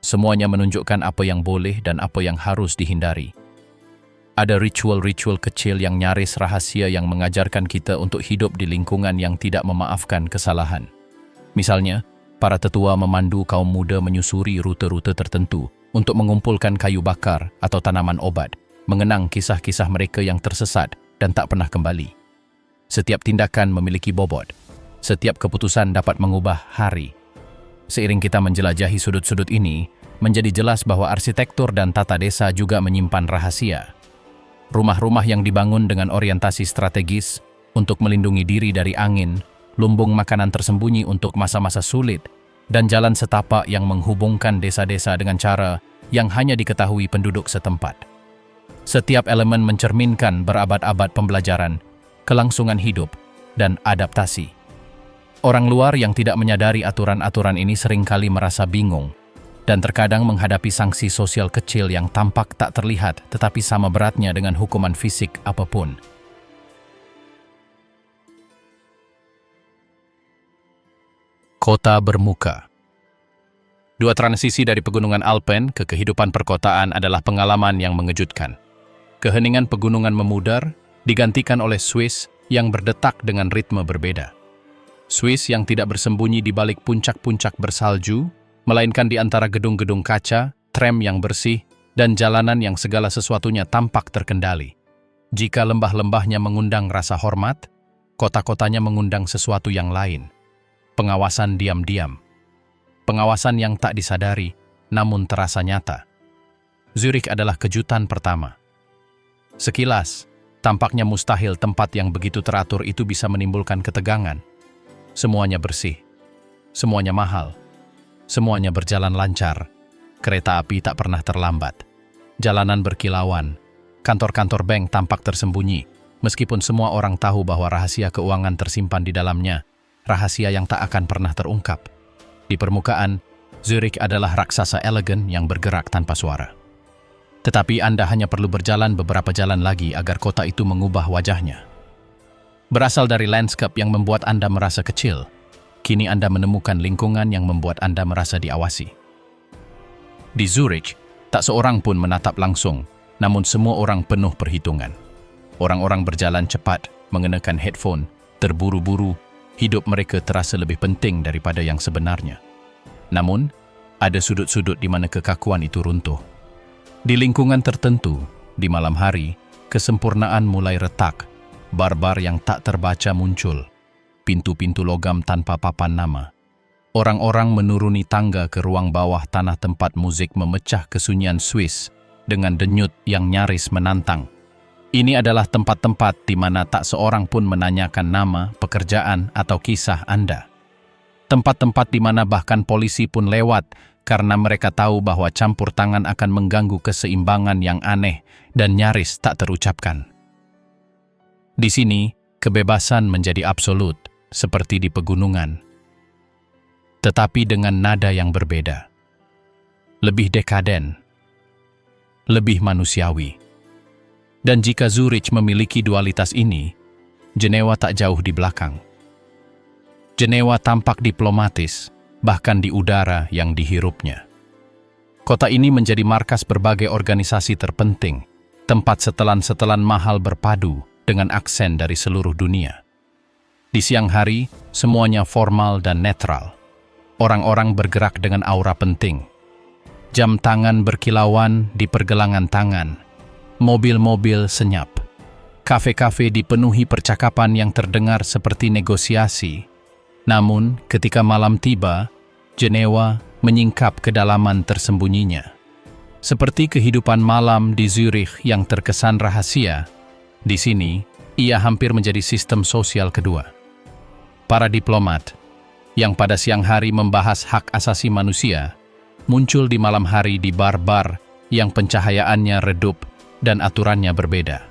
semuanya menunjukkan apa yang boleh dan apa yang harus dihindari. Ada ritual-ritual kecil yang nyaris rahasia yang mengajarkan kita untuk hidup di lingkungan yang tidak memaafkan kesalahan. Misalnya, para tetua memandu kaum muda menyusuri rute-rute tertentu untuk mengumpulkan kayu bakar atau tanaman obat, mengenang kisah-kisah mereka yang tersesat dan tak pernah kembali. Setiap tindakan memiliki bobot. Setiap keputusan dapat mengubah hari. Seiring kita menjelajahi sudut-sudut ini, menjadi jelas bahwa arsitektur dan tata desa juga menyimpan rahasia. Rumah-rumah yang dibangun dengan orientasi strategis untuk melindungi diri dari angin, lumbung makanan tersembunyi untuk masa-masa sulit, dan jalan setapak yang menghubungkan desa-desa dengan cara yang hanya diketahui penduduk setempat. Setiap elemen mencerminkan berabad-abad pembelajaran, kelangsungan hidup, dan adaptasi. Orang luar yang tidak menyadari aturan-aturan ini seringkali merasa bingung, dan terkadang menghadapi sanksi sosial kecil yang tampak tak terlihat tetapi sama beratnya dengan hukuman fisik apapun. Kota bermuka. Dua transisi dari pegunungan Alpen ke kehidupan perkotaan adalah pengalaman yang mengejutkan. Keheningan pegunungan memudar digantikan oleh Swiss yang berdetak dengan ritme berbeda. Swiss yang tidak bersembunyi di balik puncak-puncak bersalju, melainkan di antara gedung-gedung kaca, tram yang bersih, dan jalanan yang segala sesuatunya tampak terkendali. Jika lembah-lembahnya mengundang rasa hormat, kota-kotanya mengundang sesuatu yang lain. Pengawasan diam-diam. Pengawasan yang tak disadari, namun terasa nyata. Zurich adalah kejutan pertama. Sekilas, tampaknya mustahil tempat yang begitu teratur itu bisa menimbulkan ketegangan. Semuanya bersih. Semuanya mahal. Semuanya berjalan lancar. Kereta api tak pernah terlambat. Jalanan berkilauan. Kantor-kantor bank tampak tersembunyi, meskipun semua orang tahu bahwa rahasia keuangan tersimpan di dalamnya. Rahasia yang tak akan pernah terungkap. Di permukaan, Zurich adalah raksasa elegan yang bergerak tanpa suara. Tetapi Anda hanya perlu berjalan beberapa jalan lagi agar kota itu mengubah wajahnya. Berasal dari landscape yang membuat Anda merasa kecil, kini Anda menemukan lingkungan yang membuat Anda merasa diawasi. Di Zurich, tak seorang pun menatap langsung, namun semua orang penuh perhitungan. Orang-orang berjalan cepat, mengenakan headphone, terburu-buru. Hidup mereka terasa lebih penting daripada yang sebenarnya. Namun, ada sudut-sudut di mana kekakuan itu runtuh. Di lingkungan tertentu, di malam hari, kesempurnaan mulai retak. Barbar yang tak terbaca muncul. Pintu-pintu logam tanpa papan nama. Orang-orang menuruni tangga ke ruang bawah tanah tempat musik memecah kesunyian Swiss dengan denyut yang nyaris menantang. Ini adalah tempat-tempat di mana tak seorang pun menanyakan nama, pekerjaan, atau kisah Anda. Tempat-tempat di mana bahkan polisi pun lewat karena mereka tahu bahwa campur tangan akan mengganggu keseimbangan yang aneh dan nyaris tak terucapkan. Di sini, kebebasan menjadi absolut, seperti di pegunungan. Tetapi dengan nada yang berbeda. Lebih dekaden, lebih manusiawi. Dan jika Zurich memiliki dualitas ini, Jenewa tak jauh di belakang. Jenewa tampak diplomatis, bahkan di udara yang dihirupnya. Kota ini menjadi markas berbagai organisasi terpenting, tempat setelan-setelan mahal berpadu dengan aksen dari seluruh dunia. Di siang hari, semuanya formal dan netral. Orang-orang bergerak dengan aura penting. Jam tangan berkilauan di pergelangan tangan. Mobil-mobil senyap. Kafe-kafe dipenuhi percakapan yang terdengar seperti negosiasi. Namun, ketika malam tiba, Jenewa menyingkap kedalaman tersembunyinya. Seperti kehidupan malam di Zurich yang terkesan rahasia, di sini ia hampir menjadi sistem sosial kedua. Para diplomat, yang pada siang hari membahas hak asasi manusia, muncul di malam hari di bar-bar yang pencahayaannya redup dan aturannya berbeda.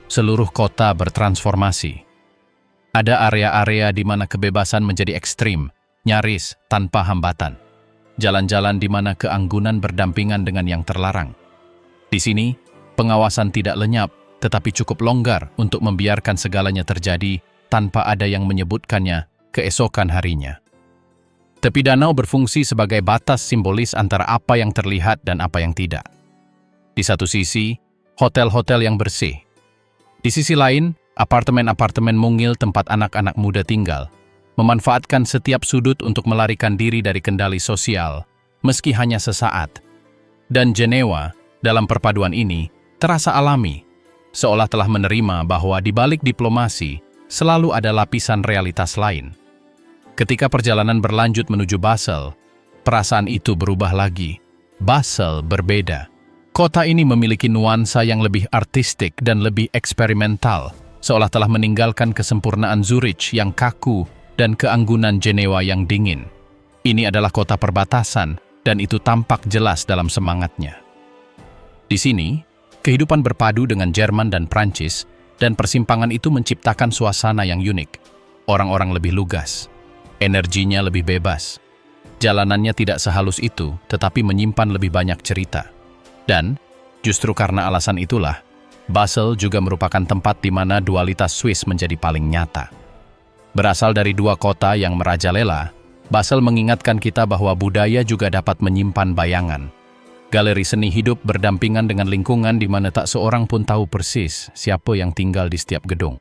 Seluruh kota bertransformasi. Ada area-area di mana kebebasan menjadi ekstrim, nyaris tanpa hambatan. Jalan-jalan di mana keanggunan berdampingan dengan yang terlarang. Di sini, pengawasan tidak lenyap, tetapi cukup longgar untuk membiarkan segalanya terjadi tanpa ada yang menyebutkannya keesokan harinya. Tepi danau berfungsi sebagai batas simbolis antara apa yang terlihat dan apa yang tidak. Di satu sisi, hotel-hotel yang bersih. Di sisi lain, apartemen-apartemen mungil tempat anak-anak muda tinggal, memanfaatkan setiap sudut untuk melarikan diri dari kendali sosial, meski hanya sesaat. Dan Jenewa, dalam perpaduan ini, terasa alami, seolah telah menerima bahwa di balik diplomasi, selalu ada lapisan realitas lain. Ketika perjalanan berlanjut menuju Basel, perasaan itu berubah lagi. Basel berbeda. Kota ini memiliki nuansa yang lebih artistik dan lebih eksperimental, seolah telah meninggalkan kesempurnaan Zurich yang kaku dan keanggunan Jenewa yang dingin. Ini adalah kota perbatasan, dan itu tampak jelas dalam semangatnya. Di sini, kehidupan berpadu dengan Jerman dan Prancis, dan persimpangan itu menciptakan suasana yang unik. Orang-orang lebih lugas, energinya lebih bebas. Jalanannya tidak sehalus itu, tetapi menyimpan lebih banyak cerita. Dan, justru karena alasan itulah, Basel juga merupakan tempat di mana dualitas Swiss menjadi paling nyata. Berasal dari dua kota yang merajalela, Basel mengingatkan kita bahwa budaya juga dapat menyimpan bayangan. Galeri seni hidup berdampingan dengan lingkungan di mana tak seorang pun tahu persis siapa yang tinggal di setiap gedung.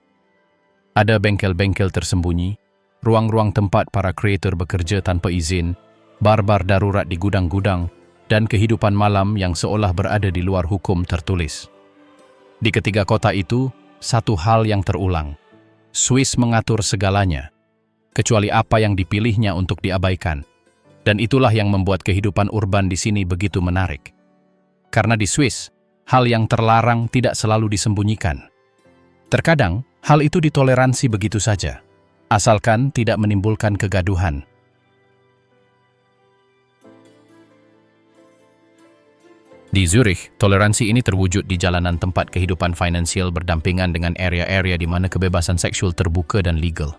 Ada bengkel-bengkel tersembunyi, ruang-ruang tempat para kreator bekerja tanpa izin, bar-bar darurat di gudang-gudang, dan kehidupan malam yang seolah berada di luar hukum tertulis. Di ketiga kota itu, satu hal yang terulang. Swiss mengatur segalanya, kecuali apa yang dipilihnya untuk diabaikan. Dan itulah yang membuat kehidupan urban di sini begitu menarik. Karena di Swiss, hal yang terlarang tidak selalu disembunyikan. Terkadang, hal itu ditoleransi begitu saja, asalkan tidak menimbulkan kegaduhan. Di Zurich, toleransi ini terwujud di jalanan tempat kehidupan finansial berdampingan dengan area-area di mana kebebasan seksual terbuka dan legal.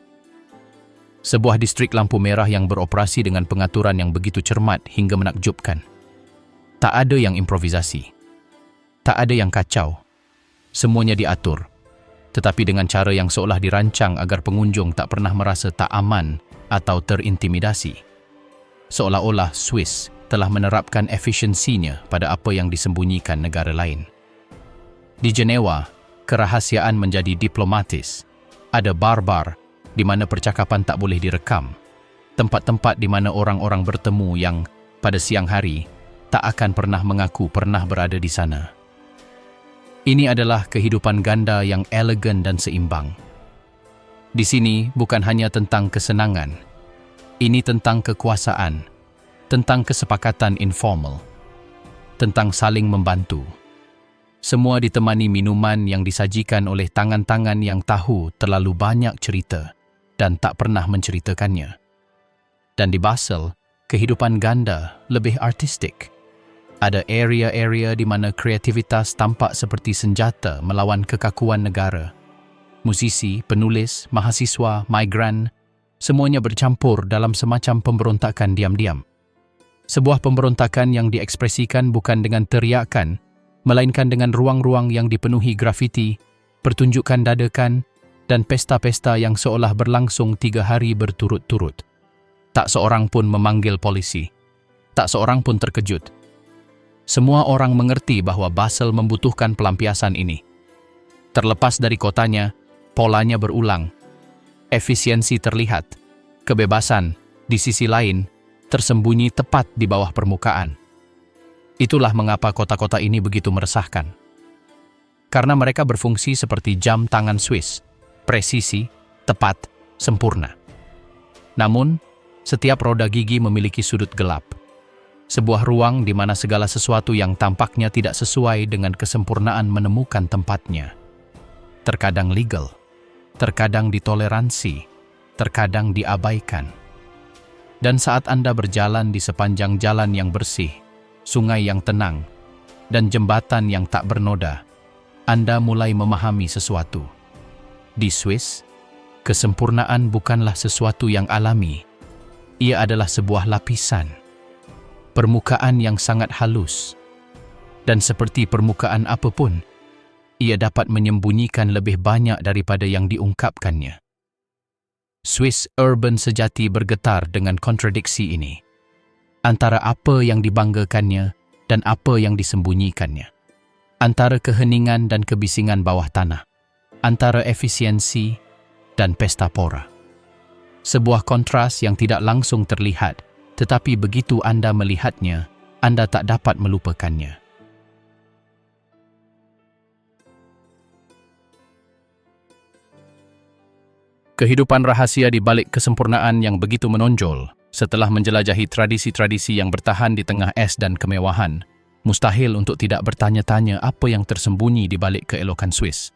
Sebuah distrik lampu merah yang beroperasi dengan pengaturan yang begitu cermat hingga menakjubkan. Tak ada yang improvisasi. Tak ada yang kacau. Semuanya diatur, tetapi dengan cara yang seolah dirancang agar pengunjung tak pernah merasa tak aman atau terintimidasi. Seolah-olah Swiss telah menerapkan efisiensinya pada apa yang disembunyikan negara lain. Di Jenewa, kerahasiaan menjadi diplomatis. Ada bar-bar di mana percakapan tak boleh direkam. Tempat-tempat di mana orang-orang bertemu yang pada siang hari tak akan pernah mengaku pernah berada di sana. Ini adalah kehidupan ganda yang elegan dan seimbang. Di sini bukan hanya tentang kesenangan. Ini tentang kekuasaan, tentang kesepakatan informal, tentang saling membantu. Semua ditemani minuman yang disajikan oleh tangan-tangan yang tahu terlalu banyak cerita dan tak pernah menceritakannya. Dan di Basel, kehidupan ganda lebih artistik. Ada area-area di mana kreativitas tampak seperti senjata melawan kekakuan negara. musisi, penulis, mahasiswa, migran, semuanya bercampur dalam semacam pemberontakan diam-diam. Sebuah pemberontakan yang diekspresikan bukan dengan teriakan, melainkan dengan ruang-ruang yang dipenuhi grafiti, pertunjukan dadakan, dan pesta-pesta yang seolah berlangsung 3 hari berturut-turut. Tak seorang pun memanggil polisi. Tak seorang pun terkejut. Semua orang mengerti bahwa Basel membutuhkan pelampiasan ini. Terlepas dari kotanya, polanya berulang. Efisiensi terlihat. Kebebasan, di sisi lain, tersembunyi tepat di bawah permukaan. Itulah mengapa kota-kota ini begitu meresahkan. Karena mereka berfungsi seperti jam tangan Swiss, presisi, tepat, sempurna. Namun, setiap roda gigi memiliki sudut gelap. Sebuah ruang di mana segala sesuatu yang tampaknya tidak sesuai dengan kesempurnaan menemukan tempatnya. Terkadang legal, terkadang ditoleransi, terkadang diabaikan. Dan saat Anda berjalan di sepanjang jalan yang bersih, sungai yang tenang, dan jembatan yang tak bernoda, Anda mulai memahami sesuatu. Di Swiss, kesempurnaan bukanlah sesuatu yang alami. Ia adalah sebuah lapisan, permukaan yang sangat halus. Dan seperti permukaan apapun, ia dapat menyembunyikan lebih banyak daripada yang diungkapkannya. Swiss urban sejati bergetar dengan kontradiksi ini, antara apa yang dibanggakannya dan apa yang disembunyikannya, antara keheningan dan kebisingan bawah tanah, antara efisiensi dan pesta pora. Sebuah kontras yang tidak langsung terlihat, tetapi begitu Anda melihatnya, Anda tak dapat melupakannya. Kehidupan rahasia di balik kesempurnaan yang begitu menonjol, setelah menjelajahi tradisi-tradisi yang bertahan di tengah es dan kemewahan, mustahil untuk tidak bertanya-tanya apa yang tersembunyi di balik keelokan Swiss.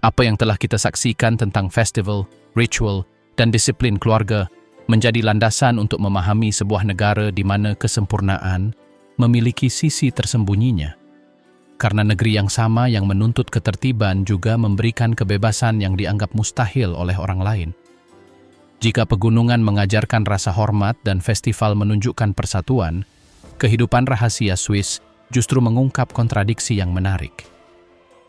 Apa yang telah kita saksikan tentang festival, ritual, dan disiplin keluarga menjadi landasan untuk memahami sebuah negara di mana kesempurnaan memiliki sisi tersembunyinya. Karena negeri yang sama yang menuntut ketertiban juga memberikan kebebasan yang dianggap mustahil oleh orang lain. Jika pegunungan mengajarkan rasa hormat dan festival menunjukkan persatuan, kehidupan rahasia Swiss justru mengungkap kontradiksi yang menarik.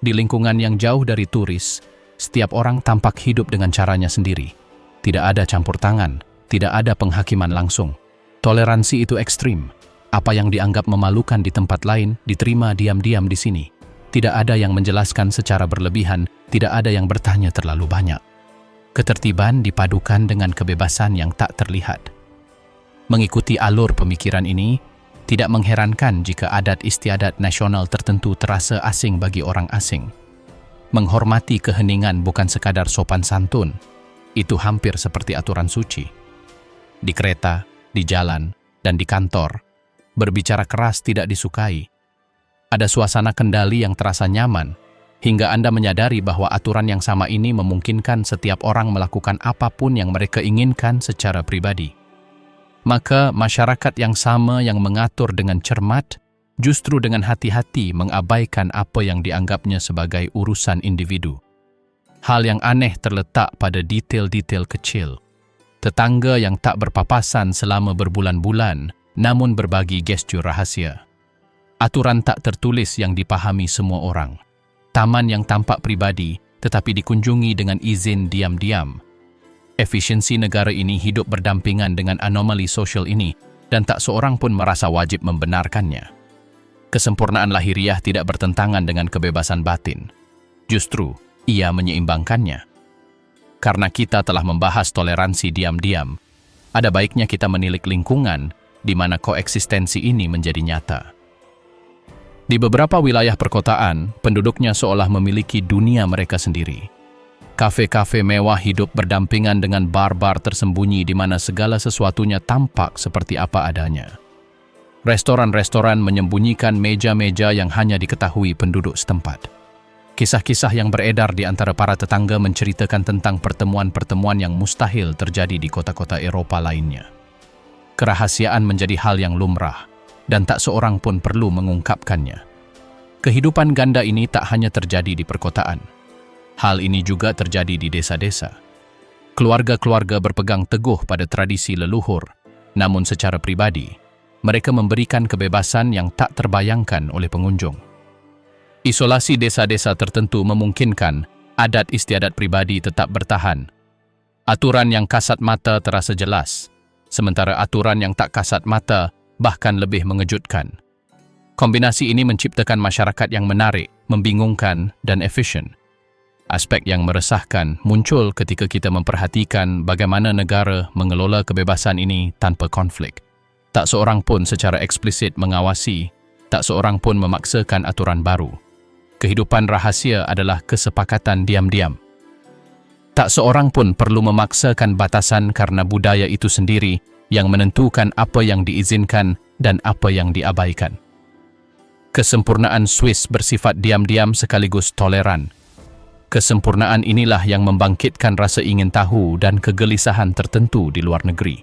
Di lingkungan yang jauh dari turis, setiap orang tampak hidup dengan caranya sendiri. Tidak ada campur tangan, tidak ada penghakiman langsung. Toleransi itu ekstrim. Apa yang dianggap memalukan di tempat lain diterima diam-diam di sini. Tidak ada yang menjelaskan secara berlebihan, tidak ada yang bertanya terlalu banyak. Ketertiban dipadukan dengan kebebasan yang tak terlihat. Mengikuti alur pemikiran ini, tidak mengherankan jika adat istiadat nasional tertentu terasa asing bagi orang asing. Menghormati keheningan bukan sekadar sopan santun, itu hampir seperti aturan suci. Di kereta, di jalan, dan di kantor, berbicara keras tidak disukai. Ada suasana kendali yang terasa nyaman, hingga Anda menyadari bahwa aturan yang sama ini memungkinkan setiap orang melakukan apapun yang mereka inginkan secara pribadi. Maka masyarakat yang sama yang mengatur dengan cermat, justru dengan hati-hati mengabaikan apa yang dianggapnya sebagai urusan individu. Hal yang aneh terletak pada detail-detail kecil. Tetangga yang tak berpapasan selama berbulan-bulan, namun berbagi gestur rahasia. Aturan tak tertulis yang dipahami semua orang. Taman yang tampak pribadi, tetapi dikunjungi dengan izin diam-diam. Efisiensi negara ini hidup berdampingan dengan anomali sosial ini, dan tak seorang pun merasa wajib membenarkannya. Kesempurnaan lahiriah tidak bertentangan dengan kebebasan batin. Justru, ia menyeimbangkannya. Karena kita telah membahas toleransi diam-diam, ada baiknya kita menilik lingkungan di mana koeksistensi ini menjadi nyata. Di beberapa wilayah perkotaan, penduduknya seolah memiliki dunia mereka sendiri. Kafe-kafe mewah hidup berdampingan dengan bar-bar tersembunyi di mana segala sesuatunya tampak seperti apa adanya. Restoran-restoran menyembunyikan meja-meja yang hanya diketahui penduduk setempat. Kisah-kisah yang beredar di antara para tetangga menceritakan tentang pertemuan-pertemuan yang mustahil terjadi di kota-kota Eropa lainnya. Kerahasiaan menjadi hal yang lumrah, dan tak seorang pun perlu mengungkapkannya. Kehidupan ganda ini tak hanya terjadi di perkotaan. Hal ini juga terjadi di desa-desa. Keluarga-keluarga berpegang teguh pada tradisi leluhur, namun secara pribadi, mereka memberikan kebebasan yang tak terbayangkan oleh pengunjung. Isolasi desa-desa tertentu memungkinkan adat istiadat pribadi tetap bertahan. Aturan yang kasat mata terasa jelas, sementara aturan yang tak kasat mata bahkan lebih mengejutkan. Kombinasi ini menciptakan masyarakat yang menarik, membingungkan, dan efisien. Aspek yang meresahkan muncul ketika kita memperhatikan bagaimana negara mengelola kebebasan ini tanpa konflik. Tak seorang pun secara eksplisit mengawasi, tak seorang pun memaksakan aturan baru. Kehidupan rahasia adalah kesepakatan diam-diam. Tak seorang pun perlu memaksakan batasan karena budaya itu sendiri yang menentukan apa yang diizinkan dan apa yang diabaikan. Kesempurnaan Swiss bersifat diam-diam sekaligus toleran. Kesempurnaan inilah yang membangkitkan rasa ingin tahu dan kegelisahan tertentu di luar negeri.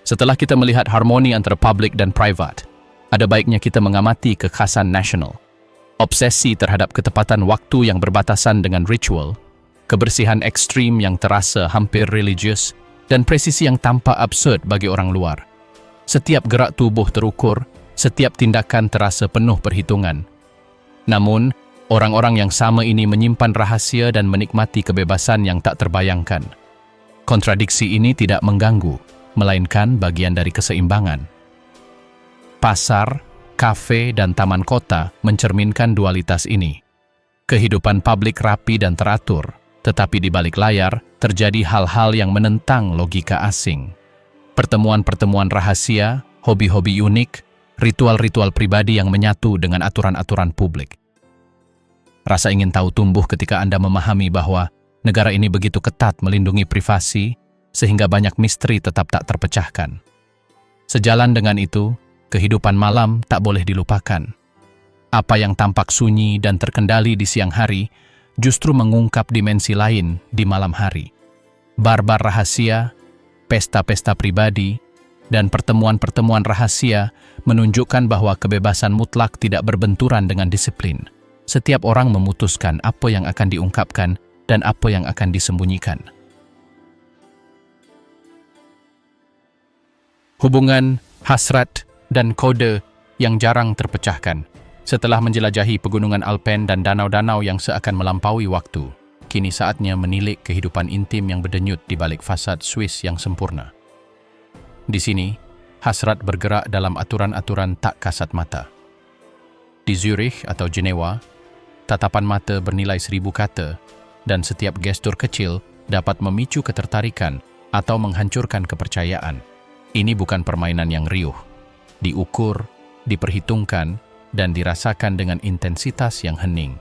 Setelah kita melihat harmoni antara publik dan private, ada baiknya kita mengamati kekhasan nasional. Obsesi terhadap ketepatan waktu yang berbatasan dengan ritual, kebersihan ekstrim yang terasa hampir religius, dan presisi yang tampak absurd bagi orang luar. Setiap gerak tubuh terukur, setiap tindakan terasa penuh perhitungan. Namun, orang-orang yang sama ini menyimpan rahasia dan menikmati kebebasan yang tak terbayangkan. Kontradiksi ini tidak mengganggu, melainkan bagian dari keseimbangan. Pasar, kafe, dan taman kota mencerminkan dualitas ini. Kehidupan publik rapi dan teratur, tetapi di balik layar terjadi hal-hal yang menentang logika asing. Pertemuan-pertemuan rahasia, hobi-hobi unik, ritual-ritual pribadi yang menyatu dengan aturan-aturan publik. Rasa ingin tahu tumbuh ketika Anda memahami bahwa negara ini begitu ketat melindungi privasi, sehingga banyak misteri tetap tak terpecahkan. Sejalan dengan itu, kehidupan malam tak boleh dilupakan. Apa yang tampak sunyi dan terkendali di siang hari, justru mengungkap dimensi lain di malam hari. Bar-bar rahasia, pesta-pesta pribadi, dan pertemuan-pertemuan rahasia menunjukkan bahwa kebebasan mutlak tidak berbenturan dengan disiplin. Setiap orang memutuskan apa yang akan diungkapkan dan apa yang akan disembunyikan. Hubungan, hasrat, dan kode yang jarang terpecahkan. Setelah menjelajahi pegunungan Alpen dan danau-danau yang seakan melampaui waktu, kini saatnya menilik kehidupan intim yang berdenyut di balik fasad Swiss yang sempurna. Di sini, hasrat bergerak dalam aturan-aturan tak kasat mata. Di Zurich atau Jenewa, tatapan mata bernilai 1000 kata, dan setiap gestur kecil dapat memicu ketertarikan atau menghancurkan kepercayaan. Ini bukan permainan yang riuh, diukur, diperhitungkan, dan dirasakan dengan intensitas yang hening.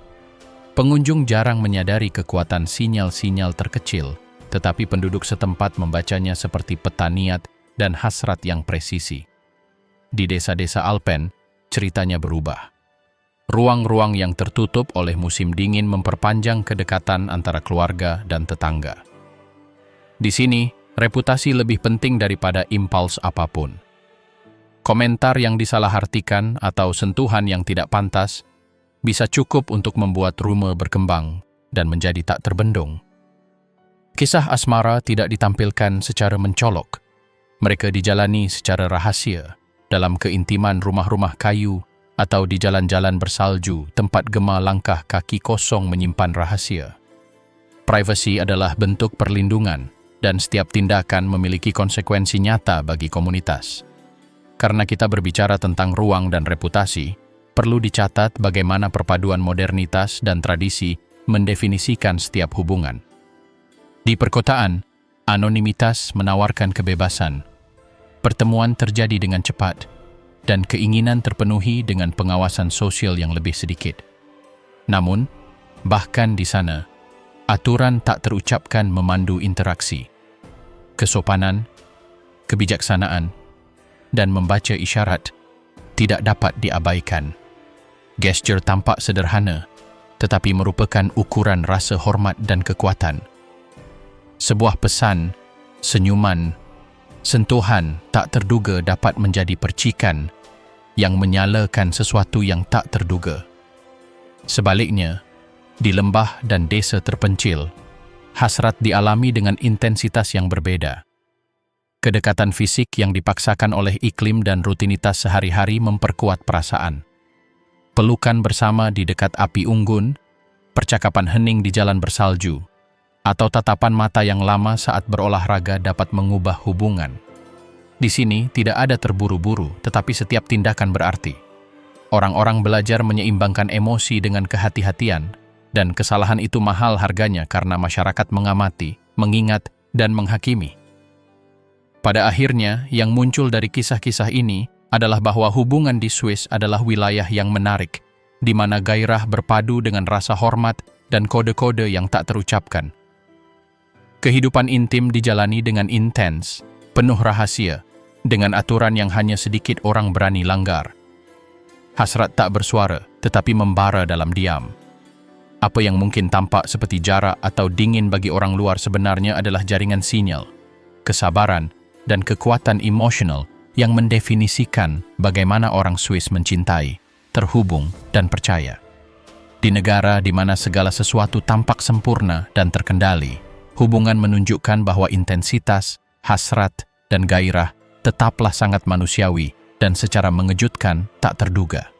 Pengunjung jarang menyadari kekuatan sinyal-sinyal terkecil, tetapi penduduk setempat membacanya seperti peta niat dan hasrat yang presisi. Di desa-desa Alpen, ceritanya berubah. Ruang-ruang yang tertutup oleh musim dingin memperpanjang kedekatan antara keluarga dan tetangga. Di sini, reputasi lebih penting daripada impuls apapun. Komentar yang disalahartikan atau sentuhan yang tidak pantas bisa cukup untuk membuat rumor berkembang dan menjadi tak terbendung. Kisah asmara tidak ditampilkan secara mencolok. Mereka dijalani secara rahasia dalam keintiman rumah-rumah kayu atau di jalan-jalan bersalju tempat gema langkah kaki kosong menyimpan rahasia. Privasi adalah bentuk perlindungan dan setiap tindakan memiliki konsekuensi nyata bagi komunitas. Karena kita berbicara tentang ruang dan reputasi, perlu dicatat bagaimana perpaduan modernitas dan tradisi mendefinisikan setiap hubungan. Di perkotaan, anonimitas menawarkan kebebasan. Pertemuan terjadi dengan cepat, dan keinginan terpenuhi dengan pengawasan sosial yang lebih sedikit. Namun, bahkan di sana, aturan tak terucapkan memandu interaksi. Kesopanan, kebijaksanaan, dan membaca isyarat tidak dapat diabaikan. Gestur tampak sederhana, tetapi merupakan ukuran rasa hormat dan kekuatan. Sebuah pesan, senyuman, sentuhan tak terduga dapat menjadi percikan yang menyalakan sesuatu yang tak terduga. Sebaliknya, di lembah dan desa terpencil, hasrat dialami dengan intensitas yang berbeda. Kedekatan fisik yang dipaksakan oleh iklim dan rutinitas sehari-hari memperkuat perasaan. Pelukan bersama di dekat api unggun, percakapan hening di jalan bersalju, atau tatapan mata yang lama saat berolahraga dapat mengubah hubungan. Di sini tidak ada terburu-buru, tetapi setiap tindakan berarti. Orang-orang belajar menyeimbangkan emosi dengan kehati-hatian, dan kesalahan itu mahal harganya karena masyarakat mengamati, mengingat, dan menghakimi. Pada akhirnya, yang muncul dari kisah-kisah ini adalah bahwa hubungan di Swiss adalah wilayah yang menarik, di mana gairah berpadu dengan rasa hormat dan kode-kode yang tak terucapkan. Kehidupan intim dijalani dengan intens, penuh rahasia, dengan aturan yang hanya sedikit orang berani langgar. Hasrat tak bersuara, tetapi membara dalam diam. Apa yang mungkin tampak seperti jarak atau dingin bagi orang luar sebenarnya adalah jaringan sinyal, kesabaran, dan kekuatan emosional yang mendefinisikan bagaimana orang Swiss mencintai, terhubung, dan percaya. Di negara di mana segala sesuatu tampak sempurna dan terkendali, hubungan menunjukkan bahwa intensitas, hasrat, dan gairah tetaplah sangat manusiawi dan secara mengejutkan tak terduga.